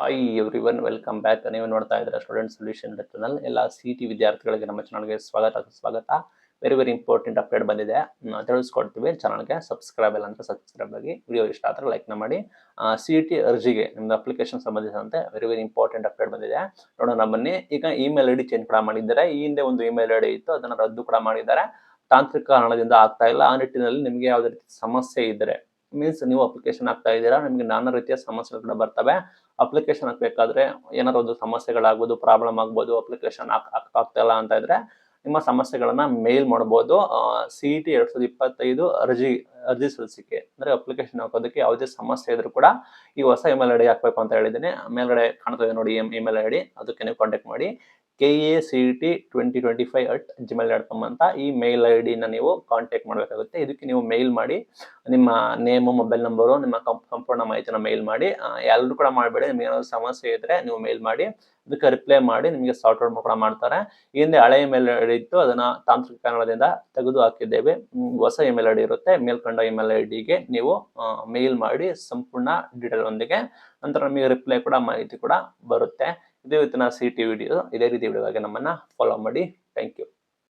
Hi everyone, welcome back. ನೀವು ನೋಡ್ತಾ ಇದ್ದೀರಾ ಸ್ಟೂಡೆಂಟ್ ಸೊಲ್ಯೂಷನ್ ಚಾನಲ್. ಎಲ್ಲ ಸಿ.ಟಿ ವಿದ್ಯಾರ್ಥಿಗಳಿಗೆ ನಮ್ಮ ಚಾನಲ್ಗೆ ಸ್ವಾಗತ. ವೆರಿ ಇಂಪಾರ್ಟೆಂಟ್ ಅಪ್ಡೇಟ್ ಬಂದಿದೆ, ತಿಳಿಸ್ಕೊಡ್ತೀವಿ. ಚಾನಲ್ಗೆ ಸಬ್ಸ್ಕ್ರೈಬ್ ಇಲ್ಲ ಅಂತ ಸಬ್ಸ್ಕ್ರೈಬ್ ಆಗಿ, ವಿಡಿಯೋ ಇಷ್ಟ ಆದರೆ ಲೈಕ್ನ ಮಾಡಿ. ಸಿ.ಟಿ ಅರ್ಜಿಗೆ ನಿಮ್ದು ಅಪ್ಲಿಕೇಶನ್ ಸಂಬಂಧಿಸಿದಂತೆ ವೆರಿ ಇಂಪಾರ್ಟೆಂಟ್ ಅಪ್ಡೇಟ್ ಬಂದಿದೆ. ನೋಡೋಣ ಬನ್ನಿ. ಈಗ ಇಮೇಲ್ ಐ ಡಿ ಚೇಂಜ್ ಕೂಡ ಮಾಡಿದ್ದಾರೆ. ಈ ಹಿಂದೆ ಒಂದು ಇಮೇಲ್ ಐ ಡಿ ಇತ್ತು, ಅದನ್ನು ರದ್ದು ಕೂಡ ಮಾಡಿದ್ದಾರೆ. ತಾಂತ್ರಿಕ ಕಾರಣದಿಂದ ಆಗ್ತಾ ಇಲ್ಲ. ಆ ನಿಟ್ಟಿನಲ್ಲಿ ನಿಮಗೆ ಯಾವುದೇ ರೀತಿ ಸಮಸ್ಯೆ ಇದ್ದರೆ, ಮೀನ್ಸ್ ನೀವು ಅಪ್ಲಿಕೇಶನ್ ಹಾಕ್ತಾ ಇದ್ದೀರಾ, ನಿಮಗೆ ನಾನಾ ರೀತಿಯ ಸಮಸ್ಯೆಗಳು ಕೂಡ ಬರ್ತವೆ. ಅಪ್ಲಿಕೇಶನ್ ಹಾಕಬೇಕಾದ್ರೆ ಏನಾದ್ರು ಒಂದು ಸಮಸ್ಯೆಗಳಾಗ್ಬೋದು, ಪ್ರಾಬ್ಲಮ್ ಆಗ್ಬೋದು, ಅಪ್ಲಿಕೇಶನ್ ಆಗ್ತಾ ಇಲ್ಲ ಅಂತ ಇದ್ರೆ ನಿಮ್ಮ ಸಮಸ್ಯೆಗಳನ್ನ ಮೇಲ್ ಮಾಡ್ಬೋದು. CET 2025 ಅರ್ಜಿ ಸಲ್ಲಿಸಿಕೆ ಅಂದ್ರೆ ಅಪ್ಲಿಕೇಶನ್ ಹಾಕೋದಕ್ಕೆ ಯಾವುದೇ ಸಮಸ್ಯೆ ಇದ್ರೂ ಕೂಡ ಈ ಹೊಸ ಇಮೇಲ್ ಐ ಡಿ ಹಾಕ್ಬೇಕು ಅಂತ ಹೇಳಿದ್ದೀನಿ. ಮೇಲ್ಗಡೆ ಕಾಣ್ತದೆ ನೋಡಿ ಇಮೇಲ್ ಐ ಡಿ, ಅದಕ್ಕೆ ನೀವು ಕಾಂಟ್ಯಾಕ್ಟ್ ಮಾಡಿ. KACET2025@gmail.com ಅಂತ ಈ ಮೇಲ್ ಐ ಡಿನ ನೀವು ಕಾಂಟ್ಯಾಕ್ಟ್ ಮಾಡಬೇಕಾಗುತ್ತೆ. ಇದಕ್ಕೆ ನೀವು ಮೇಲ್ ಮಾಡಿ ನಿಮ್ಮ ನೇಮು, ಮೊಬೈಲ್ ನಂಬರು, ನಿಮ್ಮ ಸಂಪೂರ್ಣ ಮಾಹಿತಿನ ಮೇಲ್ ಮಾಡಿ. ಎಲ್ಲರೂ ಕೂಡ ಮಾಡಬೇಡಿ, ನಿಮ್ಗೆ ಏನಾದ್ರು ಸಮಸ್ಯೆ ಇದ್ರೆ ನೀವು ಮೇಲ್ ಮಾಡಿ, ಅದಕ್ಕೆ ರಿಪ್ಲೈ ಮಾಡಿ ನಿಮಗೆ ಸಾರ್ಟ್ ಔಟ್ ಕೂಡ ಮಾಡ್ತಾರೆ. ಹಿಂದೆ ಹಳೆ ಇಮೇಲ್ ಐ ಡಿ ಇತ್ತು, ಅದನ್ನ ತಾಂತ್ರಿಕ ಕಾರಣದಿಂದ ತೆಗೆದು ಹಾಕಿದ್ದೇವೆ. ಹೊಸ ಇಮೇಲ್ ಐ ಡಿ ಇರುತ್ತೆ, ಮೇಲ್ಕಂಡ ಇಮೇಲ್ ಐ ಡಿಗೆ ನೀವು ಮೇಲ್ ಮಾಡಿ ಸಂಪೂರ್ಣ ಡೀಟೇಲ್ ಒಂದಿಗೆ. ನಂತರ ನಮಗೆ ರಿಪ್ಲೈ ಕೂಡ, ಮಾಹಿತಿ ಕೂಡ ಬರುತ್ತೆ. ಇದು ಇವತ್ತಿನ CET ವಿಡಿಯೋ. ಇದೇ ರೀತಿ ವಿಡಿಯೋಗಾಗಿ ನಮ್ಮನ್ನ ಫಾಲೋ ಮಾಡಿ. Thank you.